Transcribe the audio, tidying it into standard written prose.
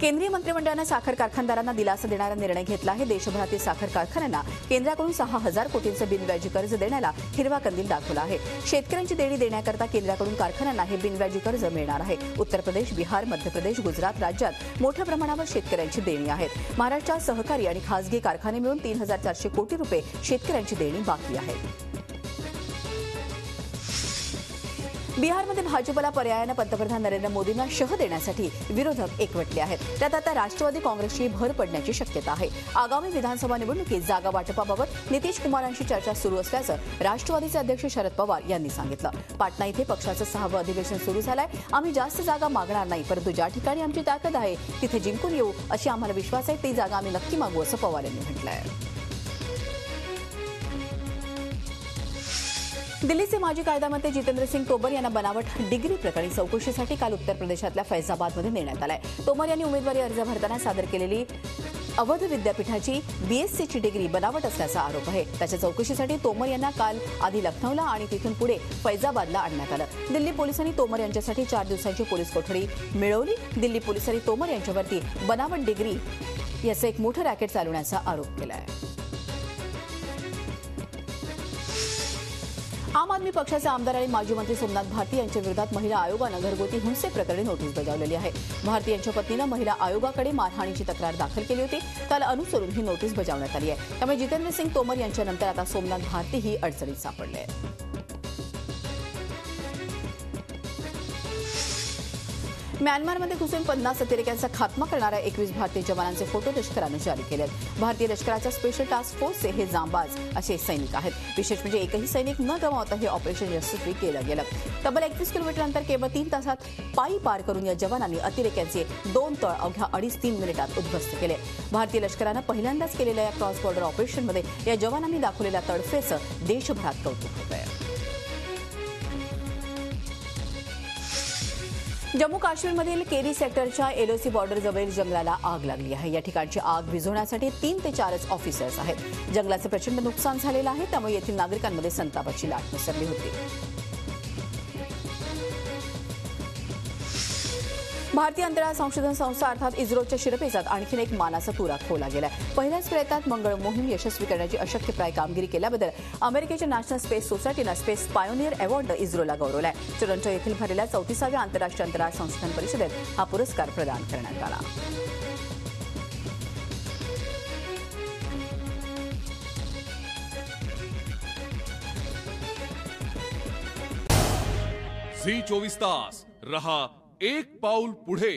केंद्रीय मंत्रिमंडळाने साखर कारखानदारांना दिलासा देणारा निर्णय घेतला आहे। देशभरातील साखर कारखान्यांना केंद्राकडून 6,000 कोटींचं बिनव्याजी कर्ज देण्याला हिरवा कंदील दाखवला आहे। शेतकऱ्यांची देणी देण्याकरता केंद्राकडून कारखान्यांना हे बिनव्याजी कर्ज मिळणार आहे। उत्तर प्रदेश, बिहार, मध्य प्रदेश, गुजरात राज्यात मोठ्या प्रमाणावर शेतकऱ्यांची देणी आहेत। महाराष्ट्रात सहकारी आणि खासगी कारखाने मिळून 3,400 कोटी रुपये शेतकऱ्यांची देणी बाकी आहे। बिहारमध्ये भाजपला पर्यायाने पंतप्रधान नरेंद्र मोदींना शह देण्यासाठी विरोधक एकवटले आहेत। त्यात आता राष्ट्रवादी काँग्रेसची भर पडण्याची शक्यता आहे। आगामी विधानसभा निवडणुकीत जागा वाटपाबाबत नितीश कुमारांशी चर्चा सुरू असल्याचं राष्ट्रवादीचे अध्यक्ष शरद पवार यांनी सांगितलं। पाटणा इथे पक्षाचं 6वं अधिवेशन सुरू झालंय। आम्ही जास्त जागा मागणार नाही, परंतु ज्या ठिकाणी आमची ताकद आहे तिथे जिंकून येऊ अशी आम्हाला विश्वास आहे। ती जागा आम्ही नक्की मागू असं पवार यांनी म्हटलंय। दिल्लीचे माजी कायदामंत्री जितेंद्र सिंग तोमर यांना बनावट डिग्री प्रकरणी चौकशीसाठी काल उत्तर प्रदेशातल्या फैजाबादमध्ये नेण्यात आलंय। तोमर यांनी उमेदवारी अर्ज भरताना सादर केलेली अवध विद्यापीठाची BSc डिग्री बनावट असल्याचा आरोप आहे। त्याच्या चौकशीसाठी तोमर यांना काल आधी लखनौला आणि तिथून पुढे फैजाबादला आणण्यात आलं। दिल्ली पोलिसांनी तोमर यांच्यासाठी 4 दिवसांची पोलीस कोठडी मिळवली। दिल्ली पोलिसांनी तोमर यांच्यावरती बनावट डिग्री याचं एक मोठं रॅकेट चालवण्याचा आरोप केला आहे। आम आदमी पक्षाचे आमदार आणि माजी मंत्री सोमनाथ भारती यांच्या विरोधात महिला आयोगानं घरगुती हिंसे प्रकरणी नोटीस बजावलेली आहे। भारती यांच्या पत्नीनं महिला आयोगाकडे मारहाणीची तक्रार दाखल केली होती। त्याला अनुसरून ही नोटीस बजावण्यात आली आहे। त्यामुळे जितेंद्र सिंग तोमर यांच्यानंतर आता सोमनाथ भारती ही अडचणीत सापडले आहेत। म्यानमारमध्ये घुसून 50 अतिरेक्यांचा खात्मा करणाऱ्या 21 भारतीय जवानांचे फोटो लष्करानं जारी केले आहेत। भारतीय लष्कराच्या स्पेशल टास्क फोर्सचे हे जांबाज असे सैनिक आहेत। विशेष म्हणजे एकही सैनिक न गमावता हे ऑपरेशन यशस्वी केलं गेलं। तब्बल 31 किलोमीटर अंतर केवळ 3 तासात पायी पार करून या जवानांनी अतिरेक्यांचे 2 तळ अवघ्या 2.5-3 मिनिटात उद्ध्वस्त केले। भारतीय लष्करानं पहिल्यांदाच केलेल्या या क्रॉस बॉर्डर ऑपरेशनमध्ये या जवानांनी दाखवलेल्या तडफेचं देशभरात कौतुक होत आहे। जम्मू काश्मीरमधील केरी सेक्टरच्या LOC बॉर्डर जवळील जंगलाला आग लागली आहे। या ठिकाणची आग विझवण्यासाठी 3 ते 4 ऑफिसर्स आहेत। जंगलाचे प्रचंड नुकसान झालेलं आहे, त्यामुळे येथील नागरिकांमध्ये संतापाची लाट पसरली होती। भारतीय अंतराळ संशोधन संस्था अर्थात इस्रोच्या शिरपेचात आणखी एक मानाचा तुरा खोवला गेलाय। पहिल्याच प्रयत्नात मंगळ मोहीम यशस्वी करण्याची अशक्यप्राय कामगिरी केल्याबद्दल अमेरिकेच्या नॅशनल स्पेस सोसायटीनं स्पेस पायोनियर अवॉर्डनं इस्रोला गौरवलाय। टोरंटो येथील भरलेल्या 34व्या आंतरराष्ट्रीय अंतराळ संशोधन परिषदेत हा पुरस्कार प्रदान करण्यात आला। झी 24 तास रहा एक पाऊल पुढे।